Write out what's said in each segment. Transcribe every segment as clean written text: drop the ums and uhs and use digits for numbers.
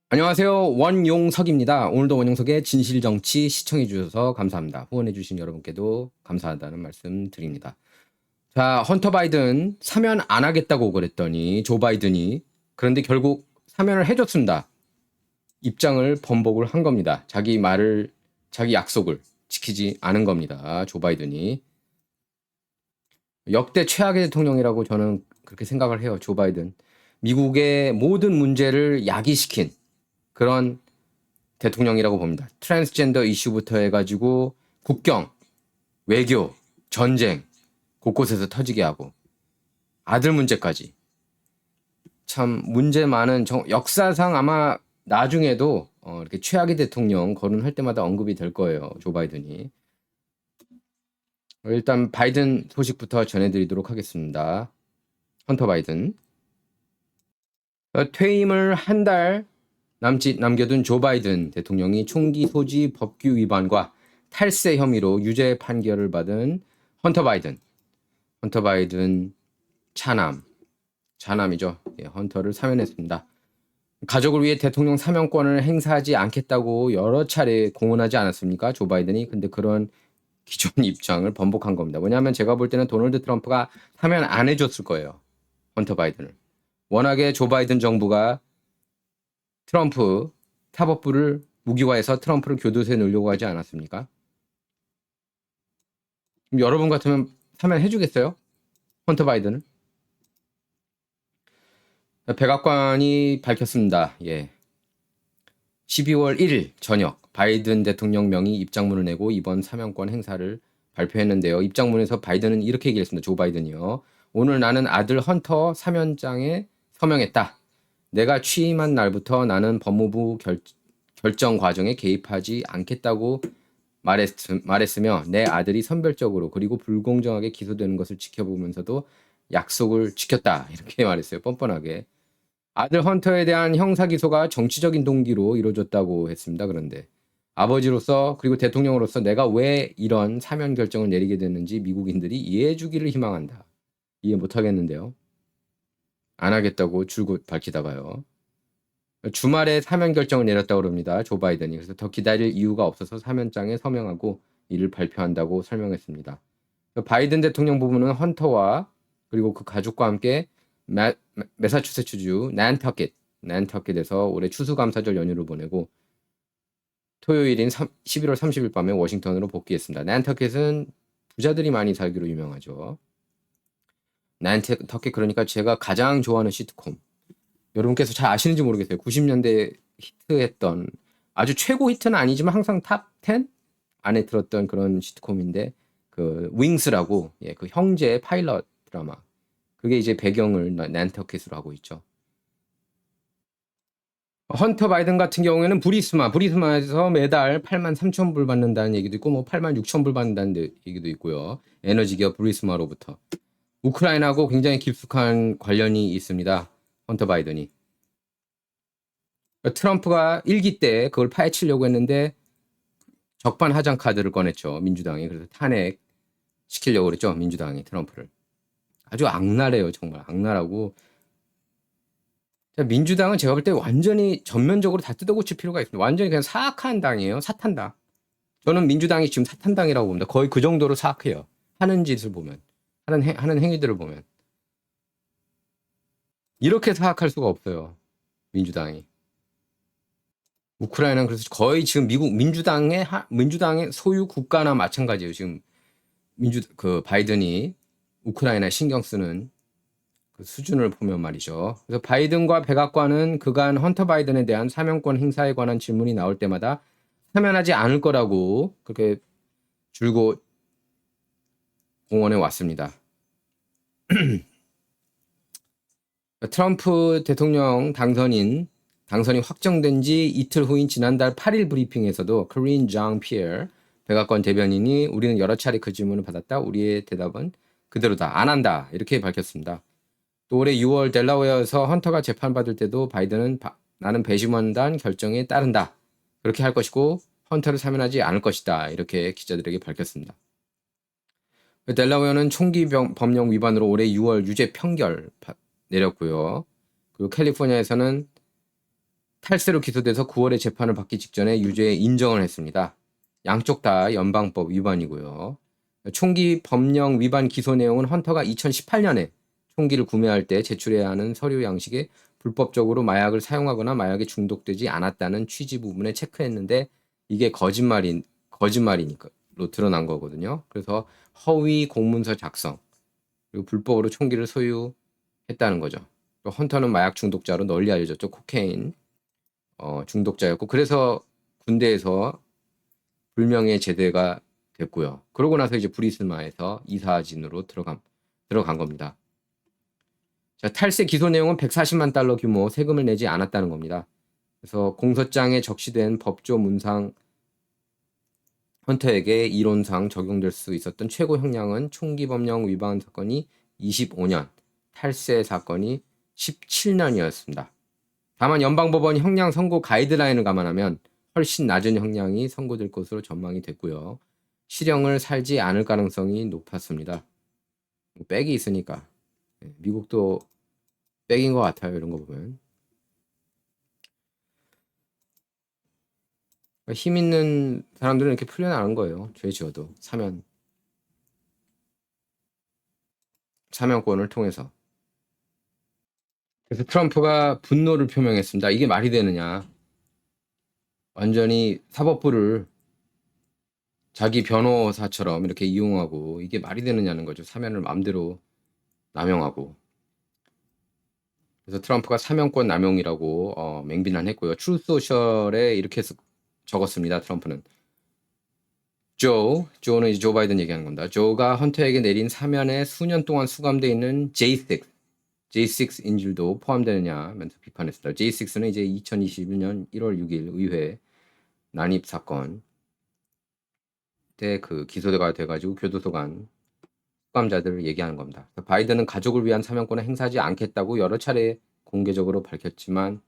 안녕하세요. 원용석입니다. 오늘도 원용석의 진실정치 시청해주셔서 감사합니다. 후원해주신 여러분께도 감사하다는 말씀 드립니다. 자, 헌터 바이든 사면 안 하겠다고 그랬더니 조 바이든이 그런데 결국 사면을 해줬습니다. 입장을 번복을 한 겁니다. 자기 약속을 지키지 않은 겁니다. 조 바이든이. 역대 최악의 대통령이라고 저는 그렇게 생각을 해요. 조 바이든. 미국의 모든 문제를 야기시킨 그런 대통령이라고 봅니다. 트랜스젠더 이슈부터 해가지고 국경, 외교, 전쟁 곳곳에서 터지게 하고 아들 문제까지 참 문제 많은 역사상 아마 나중에도 이렇게 최악의 대통령 거론할 때마다 언급이 될 거예요. 조 바이든이. 일단 바이든 소식부터 전해드리도록 하겠습니다. 헌터 바이든. 퇴임을 한 달 남짓 남겨둔 조 바이든 대통령이 총기 소지 법규 위반과 탈세 혐의로 유죄 판결을 받은 헌터 바이든 차남이죠. 예, 헌터를 사면했습니다. 가족을 위해 대통령 사면권을 행사하지 않겠다고 여러 차례 공언하지 않았습니까? 조 바이든이. 근데 그런 기존 입장을 번복한 겁니다. 왜냐하면 제가 볼 때는 도널드 트럼프가 사면 안 해줬을 거예요. 헌터 바이든을. 워낙에 조 바이든 정부가 트럼프 사법부를 무기화해서 트럼프를 교도소에 넣으려고 하지 않았습니까? 그럼 여러분 같으면 사면 해주겠어요? 헌터 바이든을? 백악관이 밝혔습니다. 예. 12월 1일 저녁 바이든 대통령 명의 입장문을 내고 이번 사면권 행사를 발표했는데요. 입장문에서 바이든은 이렇게 얘기했습니다. 조 바이든이요. 오늘 나는 아들 헌터 사면장에 서명했다. 내가 취임한 날부터 나는 법무부 결정 과정에 개입하지 않겠다고 말했으며 내 아들이 선별적으로 그리고 불공정하게 기소되는 것을 지켜보면서도 약속을 지켰다. 이렇게 말했어요. 뻔뻔하게. 아들 헌터에 대한 형사 기소가 정치적인 동기로 이루어졌다고 했습니다. 그런데 아버지로서 그리고 대통령으로서 내가 왜 이런 사면 결정을 내리게 됐는지 미국인들이 이해해 주기를 희망한다. 이해 못 하겠는데요. 안 하겠다고 줄곧 밝히다가요. 주말에 사면 결정을 내렸다고 합니다. 조 바이든이. 그래서 더 기다릴 이유가 없어서 사면장에 서명하고 이를 발표한다고 설명했습니다. 바이든 대통령 부부는 헌터와 그리고 그 가족과 함께 매사추세츠주 난터켓에서 올해 추수감사절 연휴를 보내고 토요일인 11월 30일 밤에 워싱턴으로 복귀했습니다. 난터켓은 부자들이 많이 살기로 유명하죠. 난터켓 그러니까 제가 가장 좋아하는 시트콤. 여러분께서 잘 아시는지 모르겠어요. 90년대 히트했던 아주 최고 히트는 아니지만 항상 탑 10 안에 들었던 그런 시트콤인데 그 윙스라고 그 형제 파일럿 드라마 그게 이제 배경을 난터켓으로 하고 있죠. 헌터 바이든 같은 경우에는 부리스마에서 매달 83,000불 받는다는 얘기도 있고 뭐 86,000불 받는다는 얘기도 있고요. 에너지 기업 부리스마로부터 우크라이나하고 굉장히 깊숙한 관련이 있습니다. 헌터 바이든이. 트럼프가 1기 때 그걸 파헤치려고 했는데 적반하장 카드를 꺼냈죠. 민주당이. 그래서 탄핵 시키려고 그랬죠. 민주당이 트럼프를. 아주 악랄해요. 정말 악랄하고. 민주당은 제가 볼 때 완전히 전면적으로 다 뜯어고칠 필요가 있습니다. 완전히 그냥 사악한 당이에요. 사탄당. 저는 민주당이 지금 사탄당이라고 봅니다. 거의 그 정도로 사악해요. 하는 짓을 보면. 하는 행위들을 보면. 이렇게 사악할 수가 없어요. 민주당이. 우크라이나는 그래서 거의 지금 미국 민주당의 소유 국가나 마찬가지예요. 지금 바이든이 우크라이나 신경 쓰는 그 수준을 보면 말이죠. 그래서 바이든과 백악관은 그간 헌터 바이든에 대한 사면권 행사에 관한 질문이 나올 때마다 사면하지 않을 거라고 그렇게 줄곧 공언해 왔습니다. 트럼프 대통령 당선이 확정된 지 이틀 후인 지난달 8일 브리핑에서도 크린 장 피에르 백악관 대변인이 우리는 여러 차례 그 질문을 받았다. 우리의 대답은 그대로다. 안 한다. 이렇게 밝혔습니다. 또 올해 6월 델라웨어에서 헌터가 재판받을 때도 바이든은 나는 배심원단 결정에 따른다. 그렇게 할 것이고 헌터를 사면하지 않을 것이다. 이렇게 기자들에게 밝혔습니다. 델라웨어는 총기 법령 위반으로 올해 6월 유죄 판결 내렸고요. 그리고 캘리포니아에서는 탈세로 기소돼서 9월에 재판을 받기 직전에 유죄 인정을 했습니다. 양쪽 다 연방법 위반이고요. 총기 법령 위반 기소 내용은 헌터가 2018년에 총기를 구매할 때 제출해야 하는 서류 양식에 불법적으로 마약을 사용하거나 마약에 중독되지 않았다는 취지 부분에 체크했는데 이게 거짓말이니까로 드러난 거거든요. 그래서 허위 공문서 작성 그리고 불법으로 총기를 소유했다는 거죠. 또 헌터는 마약 중독자로 널리 알려졌죠. 코케인 중독자였고 그래서 군대에서 불명예 제대가 됐고요. 그러고 나서 이제 브리스마에서 이사진으로 들어간 겁니다. 자, 탈세 기소 내용은 140만 달러 규모 세금을 내지 않았다는 겁니다. 그래서 공소장에 적시된 법조 문상 헌터에게 이론상 적용될 수 있었던 최고 형량은 총기 법령 위반 사건이 25년, 탈세 사건이 17년이었습니다. 다만 연방법원 형량 선고 가이드라인을 감안하면 훨씬 낮은 형량이 선고될 것으로 전망이 됐고요. 실형을 살지 않을 가능성이 높았습니다. 백이 있으니까. 미국도 백인 것 같아요. 이런 거 보면. 힘 있는 사람들은 이렇게 풀려나는 거예요. 죄 지어도 사면권을 통해서. 그래서 트럼프가 분노를 표명했습니다. 이게 말이 되느냐. 완전히 사법부를 자기 변호사처럼 이렇게 이용하고 이게 말이 되느냐는 거죠. 사면을 마음대로 남용하고. 그래서 트럼프가 사면권 남용이라고 맹비난했고요. 트루소셜에 이렇게 적었습니다. 트럼프는. 조는 이제 조 바이든 얘기하는 겁니다. 조가 헌터에게 내린 사면에 수년 동안 수감되어 있는 J6 인질도 포함되느냐면서 비판했습니다. J6는 이제 2021년 1월 6일 의회 난입 사건 때 그 기소가 돼가지고 교도소 간 수감자들을 얘기하는 겁니다. 바이든은 가족을 위한 사면권을 행사하지 않겠다고 여러 차례 공개적으로 밝혔지만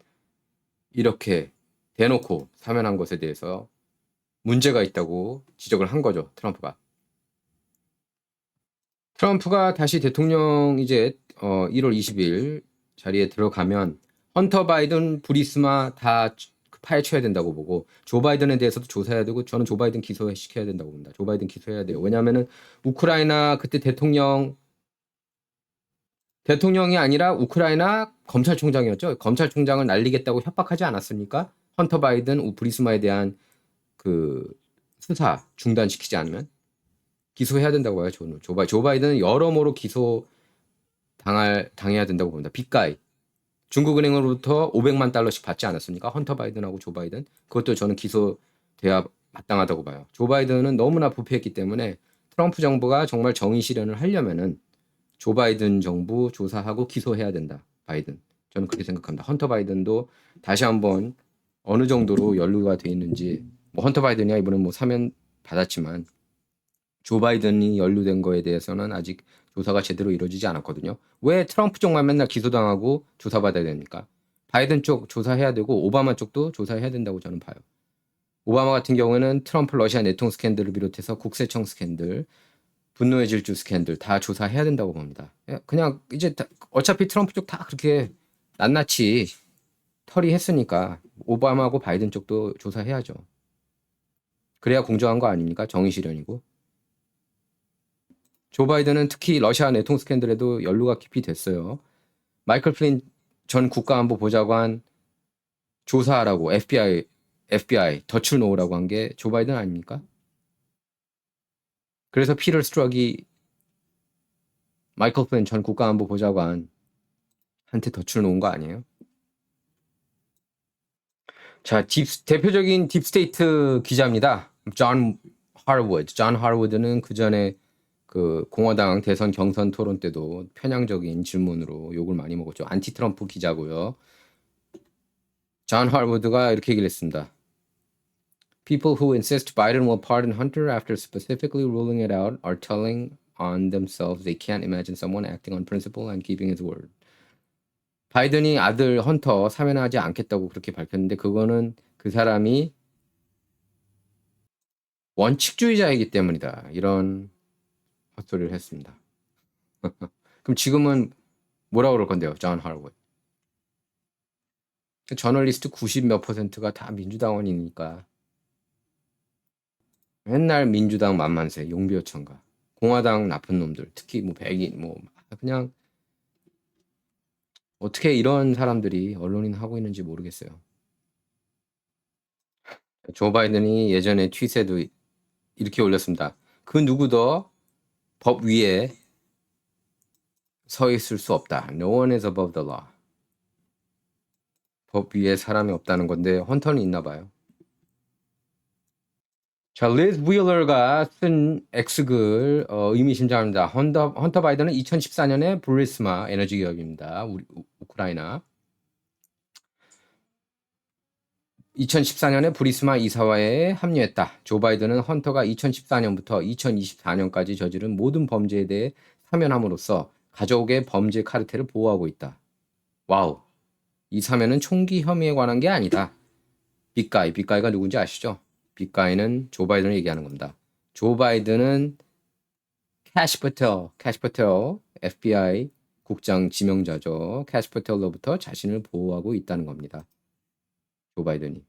이렇게 대놓고 사면한 것에 대해서 문제가 있다고 지적을 한 거죠. 트럼프가 다시 대통령 이제 1월 20일 자리에 들어가면 헌터 바이든 부리스마 다 파헤쳐야 된다고 보고 조 바이든에 대해서도 조사해야 되고 저는 조 바이든 기소시켜야 된다고 봅니다. 조 바이든 기소해야 돼요. 왜냐하면은 우크라이나 그때 대통령이 아니라 우크라이나 검찰총장이었죠. 검찰총장을 날리겠다고 협박하지 않았습니까? 헌터 바이든 부리스마에 대한 그 수사 중단시키지 않으면 기소해야 된다고 봐요. 저는 조 바이든은 여러모로 당해야 된다고 봅니다. 빚가이 중국은행으로부터 500만 달러씩 받지 않았습니까? 헌터 바이든하고 조 바이든 그것도 저는 기소돼야 마땅하다고 봐요. 조 바이든은 너무나 부패했기 때문에 트럼프 정부가 정말 정의 실현을 하려면은 조 바이든 정부 조사하고 기소해야 된다. 바이든. 저는 그렇게 생각합니다. 헌터 바이든도 다시 한번 어느 정도로 연루가 돼 있는지 뭐 헌터 바이든이야 이번에 뭐 사면 받았지만 조 바이든이 연루된 거에 대해서는 아직 조사가 제대로 이루어지지 않았거든요. 왜 트럼프 쪽만 맨날 기소당하고 조사받아야 됩니까? 바이든 쪽 조사해야 되고 오바마 쪽도 조사해야 된다고 저는 봐요. 오바마 같은 경우에는 트럼프 러시아 내통 스캔들을 비롯해서 국세청 스캔들, 분노의 질주 스캔들 다 조사해야 된다고 봅니다. 그냥 이제 어차피 트럼프 쪽 다 그렇게 낱낱이 처리했으니까 오바마하고 바이든 쪽도 조사해야죠. 그래야 공정한 거 아닙니까? 정의 실현이고. 조 바이든은 특히 러시아 내통 스캔들에도 연루가 깊이 됐어요. 마이클 플린 전 국가안보보좌관 조사하라고 FBI 덫을 놓으라고 한 게 조 바이든 아닙니까? 그래서 피터 스트럭이 마이클 플린 전 국가안보보좌관한테 덫을 놓은 거 아니에요? 자, 대표적인 딥스테이트 기자입니다. 존 하워드는 그 전에 그 공화당 대선 경선 토론 때도 편향적인 질문으로 욕을 많이 먹었죠. 안티 트럼프 기자고요. 존 하워드가 이렇게 얘기를 했습니다. People who insist Biden will pardon Hunter after specifically ruling it out are telling on themselves they can't imagine someone acting on principle and keeping his word. 바이든이 아들 헌터 사면하지 않겠다고 그렇게 밝혔는데 그거는 그 사람이 원칙주의자이기 때문이다. 이런 헛소리를 했습니다. 그럼 지금은 뭐라고 그럴 건데요, 존 하워드? 저널리스트 90 몇 퍼센트가 다 민주당원이니까 맨날 민주당 만만세, 용비어천가. 공화당 나쁜 놈들, 특히 뭐 백인, 뭐 그냥 어떻게 이런 사람들이 언론인 하고 있는지 모르겠어요. 조 바이든이 예전에 트윗에도 이렇게 올렸습니다. 그 누구도 법 위에 서 있을 수 없다. No one is above the law. 법 위에 사람이 없다는 건데 헌터는 있나 봐요. 자, 리즈 윌러가 쓴 X글 의미심장합니다. 헌터 바이든은 2014년에 브리스마 에너지 기업입니다. 우크라이나. 2014년에 브리스마 이사회에 합류했다. 조 바이든은 헌터가 2014년부터 2024년까지 저지른 모든 범죄에 대해 사면함으로써 가족의 범죄 카르텔을 보호하고 있다. 와우. 이 사면은 총기 혐의에 관한 게 아니다. 빅가이가 누군지 아시죠? 빅가이는 조 바이든을 얘기하는 겁니다. 조 바이든은 캐시 퍼텔 FBI 국장 지명자죠. 캐시 퍼텔로부터 자신을 보호하고 있다는 겁니다. 조 바이든이.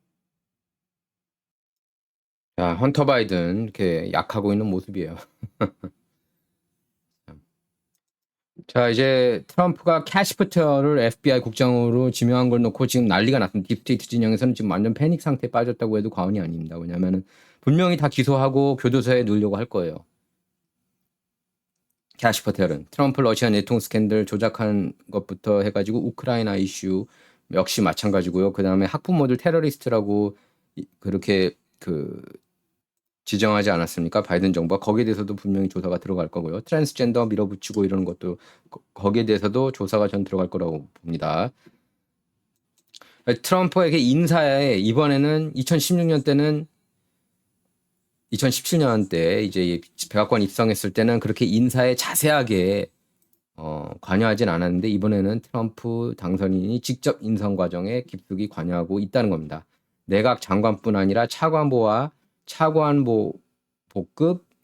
자, 헌터 바이든 이렇게 약하고 있는 모습이에요. 자, 이제 트럼프가 캐시 퍼텔을 FBI 국장으로 지명한 걸 놓고 지금 난리가 났습니다. 딥스테이트 진영에서는 지금 완전 패닉 상태에 빠졌다고 해도 과언이 아닙니다. 왜냐하면 분명히 다 기소하고 교도소에 넣으려고 할 거예요. 캐시 퍼텔은 트럼프 러시아 내통 스캔들 조작한 것부터 해가지고 우크라이나 이슈 역시 마찬가지고요. 그 다음에 학부모들 테러리스트라고 그렇게 지정하지 않았습니까? 바이든 정부가 거기에 대해서도 분명히 조사가 들어갈 거고요. 트랜스젠더 밀어붙이고 이러는 것도 거기에 대해서도 조사가 전 들어갈 거라고 봅니다. 트럼프에게 인사에 이번에는 2016년 때는 2017년 때 이제 백악관 입성했을 때는 그렇게 인사에 자세하게 관여하진 않았는데 이번에는 트럼프 당선인이 직접 인선 과정에 깊숙이 관여하고 있다는 겁니다. 내각 장관뿐 아니라 차관보와 차관보급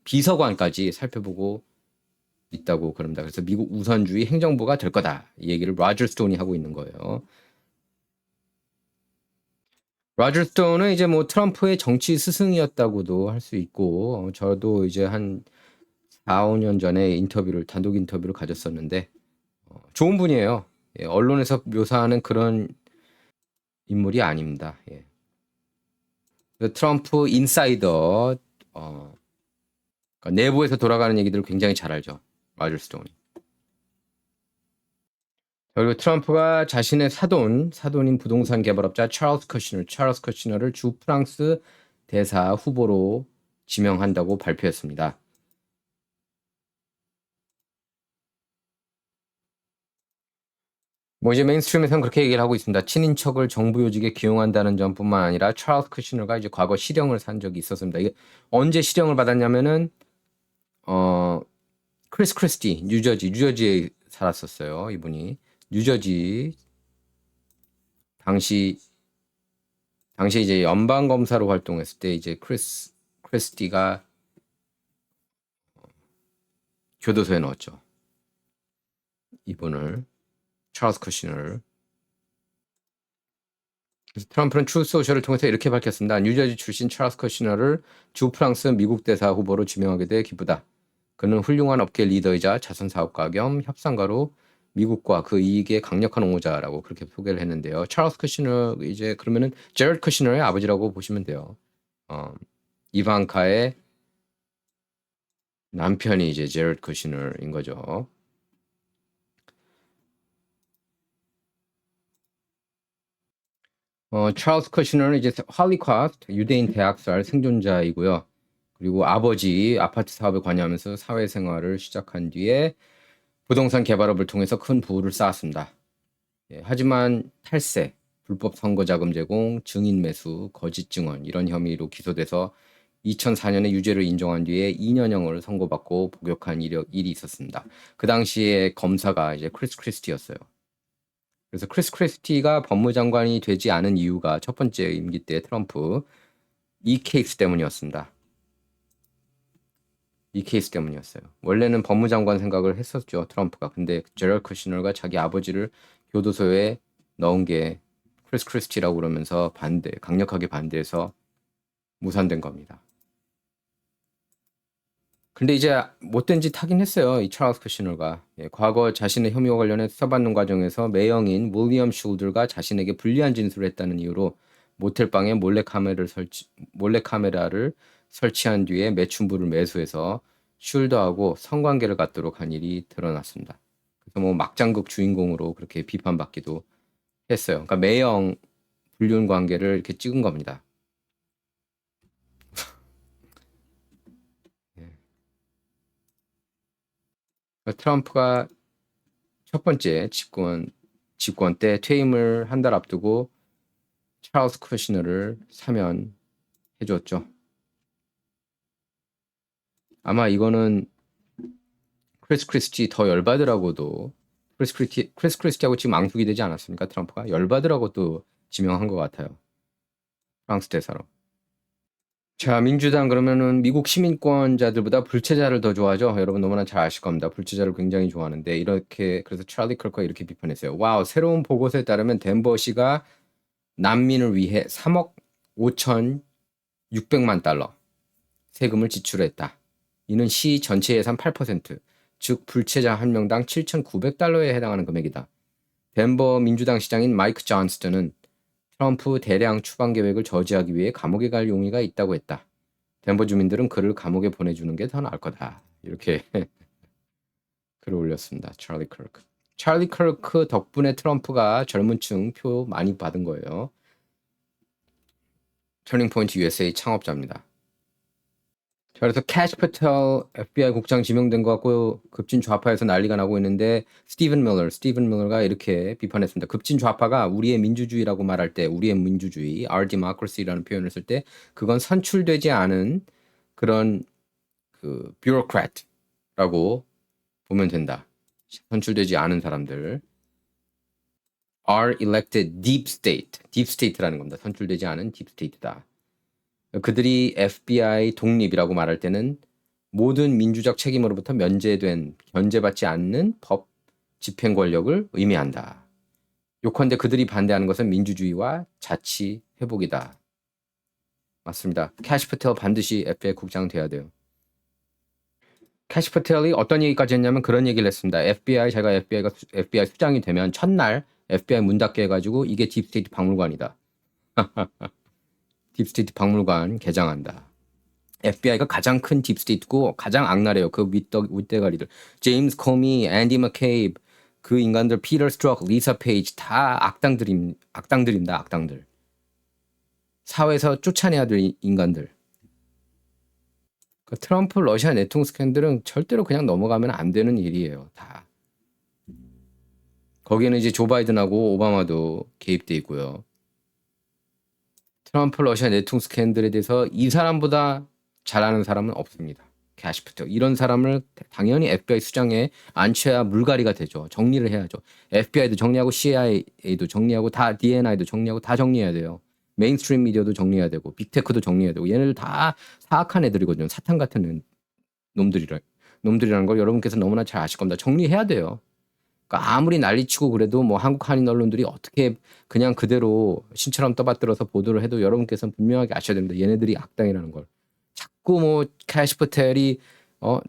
비서관까지 살펴보고 있다고 그럽니다. 그래서 미국 우선주의 행정부가 될 거다. 이 얘기를 로저 스톤이 하고 있는 거예요. 로저 스톤은 이제 뭐 트럼프의 정치 스승이었다고도 할 수 있고 저도 이제 한 4, 5년 전에 단독 인터뷰를 가졌었는데 좋은 분이에요. 예, 언론에서 묘사하는 그런 인물이 아닙니다. 예. 트럼프 인사이더 그러니까 내부에서 돌아가는 얘기들을 굉장히 잘 알죠. 로저 스톤이. 그리고 트럼프가 자신의 사돈인 부동산 개발업자 찰스 커시너를 주 프랑스 대사 후보로 지명한다고 발표했습니다. 뭐 이제 메인스트림에서는 그렇게 얘기를 하고 있습니다. 친인척을 정부 요직에 기용한다는 점뿐만 아니라 찰스 커시너가 이제 과거 실형을 산 적이 있었습니다. 이게 언제 실형을 받았냐면은 크리스 크리스티 뉴저지에 살았었어요. 이분이 뉴저지 당시 이제 연방 검사로 활동했을 때 이제 크리스 크리스티가 교도소에 넣었죠. 이분을 찰스 커시너를. 그래서 트럼프는 트루 소셜을 통해서 이렇게 밝혔습니다. 뉴저지 출신 찰스 커시너를 주 프랑스 미국 대사 후보로 지명하게 돼 기쁘다. 그는 훌륭한 업계 리더이자 자선 사업가 겸 협상가로 미국과 그 이익에 강력한 옹호자라고 그렇게 소개를 했는데요. 찰스 커시너 이제 그러면은 제럴드 커시너의 아버지라고 보시면 돼요. 이방카의 남편이 이제 제럴드 커시너인 거죠. 찰스 커시너는 이제 할리쿼스트 유대인 대학살 생존자이고요. 그리고 아버지 아파트 사업에 관여하면서 사회생활을 시작한 뒤에 부동산 개발업을 통해서 큰 부를 쌓았습니다. 예, 하지만 탈세, 불법 선거자금 제공, 증인 매수, 거짓 증언 이런 혐의로 기소돼서 2004년에 유죄를 인정한 뒤에 2년형을 선고받고 복역한 일이 있었습니다. 그 당시에 검사가 이제 크리스 크리스티였어요. 그래서 크리스 크리스티가 법무장관이 되지 않은 이유가 첫 번째 임기 때 트럼프 이 케이스 때문이었습니다. 이 케이스 때문이었어요. 원래는 법무장관 생각을 했었죠, 트럼프가. 근데 제럴 커시너가 자기 아버지를 교도소에 넣은 게 크리스 크리스티라고 그러면서 강력하게 반대해서 무산된 겁니다. 근데 이제 못된 짓 하긴 했어요. 이 찰스 쿠시너가. 예, 과거 자신의 혐의와 관련해 수사받는 과정에서 매형인 윌리엄 슐들과 자신에게 불리한 진술을 했다는 이유로 모텔방에 몰래카메라를 설치한 뒤에 매춘부를 매수해서 슐더하고 성관계를 갖도록 한 일이 드러났습니다. 그래서 뭐 막장극 주인공으로 그렇게 비판받기도 했어요. 그러니까 매형 불륜 관계를 이렇게 찍은 겁니다. 그러니까 트럼프가 첫 번째 집권 때 퇴임을 한 달 앞두고 찰스 쿠시너를 사면해줬죠. 아마 이거는 크리스 크리스티 더 열받으라고도 크리스 크리스티하고 지금 앙숙이 되지 않았습니까? 트럼프가 열받으라고 또 지명한 것 같아요. 프랑스 대사로. 자, 민주당 그러면은 미국 시민권자들보다 불체자를 더 좋아하죠. 여러분 너무나 잘 아실 겁니다. 불체자를 굉장히 좋아하는데 이렇게 그래서 찰리 클커가 이렇게 비판했어요. 와우, 새로운 보고서에 따르면 덴버시가 난민을 위해 3억 5,600만 달러 세금을 지출했다. 이는 시 전체 예산 8%, 즉 불체자 한 명당 7,900달러에 해당하는 금액이다. 덴버 민주당 시장인 마이크 존스턴은 트럼프 대량 추방 계획을 저지하기 위해 감옥에 갈 용의가 있다고 했다. 덴버 주민들은 그를 감옥에 보내주는 게 더 나을 거다. 이렇게 글을 올렸습니다. 찰리 클크. 찰리 클크 덕분에 트럼프가 젊은 층 표 많이 받은 거예요. 터닝 포인트 USA 창업자입니다. 자, 그래서 캐시 패텔 FBI 국장 지명된 것 같고 급진 좌파에서 난리가 나고 있는데 스티븐 밀러가 이렇게 비판했습니다. 급진 좌파가 우리의 민주주의라고 말할 때 우리의 민주주의, our democracy라는 표현을 쓸 때 그건 선출되지 않은 그런 그 bureaucrat라고 보면 된다. 선출되지 않은 사람들. are elected deep state라는 겁니다. 선출되지 않은 deep state다. 그들이 FBI 독립이라고 말할 때는 모든 민주적 책임으로부터 견제받지 않는 법 집행 권력을 의미한다. 요컨대 그들이 반대하는 것은 민주주의와 자치 회복이다. 맞습니다. 캐시 패텔 반드시 FBI 국장 돼야 돼요. 캐시 패텔이 어떤 얘기까지 했냐면 그런 얘기를 했습니다. 제가 FBI 수장이 되면 첫날 FBI 문 닫게 해가지고 이게 딥스테이트 박물관이다. 딥스테이트 박물관 개장한다. FBI가 가장 큰 딥스테이트고 가장 악랄해요. 그 윗대가리들. 제임스 코미, 앤디 머케이브, 그 인간들, 피터 스트록, 리사 페이지 다 악당들입니다. 악당들. 사회에서 쫓아내야 될 인간들. 그 트럼프 러시아 내통 스캔들은 절대로 그냥 넘어가면 안 되는 일이에요. 다. 거기에는 이제 조 바이든하고 오바마도 개입돼 있고요. 트럼프 러시아 내통 스캔들에 대해서 이 사람보다 잘 아는 사람은 없습니다. 캐시 패텔. 이런 사람을 당연히 FBI 수장에 앉혀야 물갈이가 되죠. 정리를 해야죠. FBI도 정리하고 CIA도 정리하고 다 DNI도 정리하고 다 정리해야 돼요. 메인스트림 미디어도 정리해야 되고 빅테크도 정리해야 되고 얘네들 다 사악한 애들이거든요. 사탄 같은 놈들이라는 걸 여러분께서 너무나 잘 아실 겁니다. 정리해야 돼요. 그러니까 아무리 난리치고 그래도 뭐 한국 한인 언론들이 어떻게 그냥 그대로 신처럼 떠받들어서 보도를 해도 여러분께서는 분명하게 아셔야 됩니다. 얘네들이 악당이라는 걸. 자꾸 뭐 캐시 패텔이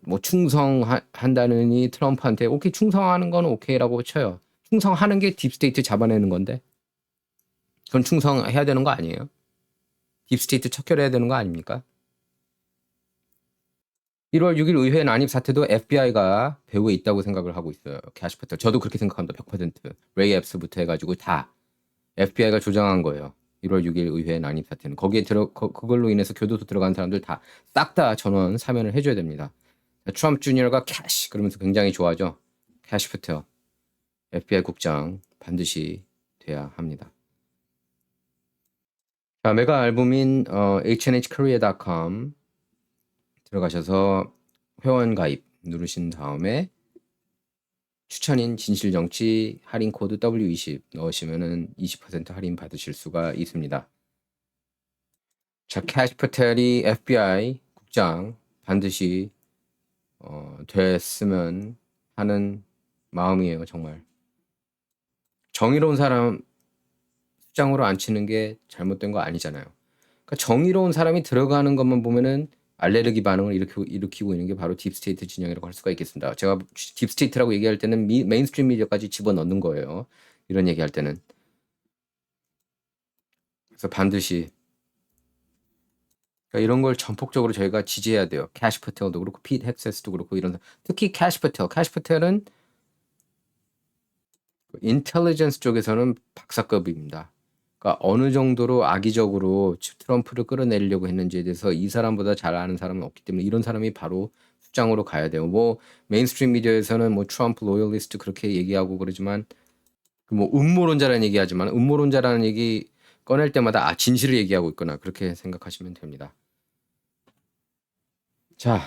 뭐 충성한다느니 트럼프한테 오케이 충성하는 건 오케이라고 쳐요. 충성하는 게 딥스테이트 잡아내는 건데 그건 충성해야 되는 거 아니에요? 딥스테이트 척결해야 되는 거 아닙니까? 1월 6일 의회 난입 사태도 FBI가 배후에 있다고 생각을 하고 있어요. 캐시 패텔. 저도 그렇게 생각합니다. 100%. 레이 앱스부터 해가지고 다 FBI가 조장한 거예요. 1월 6일 의회 난입 사태는. 거기에 그걸로 인해서 교도소 들어간 사람들 다 싹 다 전원 사면을 해줘야 됩니다. 트럼프 주니어가 캐시 그러면서 굉장히 좋아하죠. 캐시 패텔. FBI 국장 반드시 돼야 합니다. 자, 메가 앨범인 hnhkorea.com 들어가셔서 회원 가입 누르신 다음에 추천인 진실정치 할인 코드 W20 넣으시면은 20% 할인 받으실 수가 있습니다. 자, 캐시 패텔이 FBI 국장 반드시 됐으면 하는 마음이에요, 정말. 정의로운 사람 숫장으로 안 치는 게 잘못된 거 아니잖아요. 그러니까 정의로운 사람이 들어가는 것만 보면은 알레르기 반응을 일으키고 있는 게 바로 딥스테이트 진영이라고 할 수가 있겠습니다. 제가 딥스테이트라고 얘기할 때는 메인스트림 미디어까지 집어넣는 거예요. 이런 얘기할 때는. 그래서 반드시 그러니까 이런 걸 전폭적으로 저희가 지지해야 돼요. 캐시 퍼텔도 그렇고 피트 헥세스도 그렇고 이런 특히 캐시 퍼텔은 인텔리전스 쪽에서는 박사급입니다. 그러니까 어느 정도로 악의적으로 트럼프를 끌어내리려고 했는지에 대해서 이 사람보다 잘 아는 사람은 없기 때문에 이런 사람이 바로 수장으로 가야 돼요. 뭐 메인스트림 미디어에서는 뭐 트럼프 로열리스트 그렇게 얘기하고 그러지만 뭐 음모론자라는 얘기하지만 음모론자라는 얘기 꺼낼 때마다 진실을 얘기하고 있거나 그렇게 생각하시면 됩니다. 자,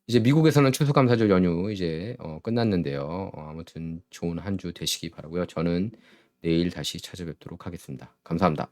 이제 미국에서는 추수감사절 연휴 이제 끝났는데요. 아무튼 좋은 한 주 되시기 바라고요. 저는 내일 다시 찾아뵙도록 하겠습니다. 감사합니다.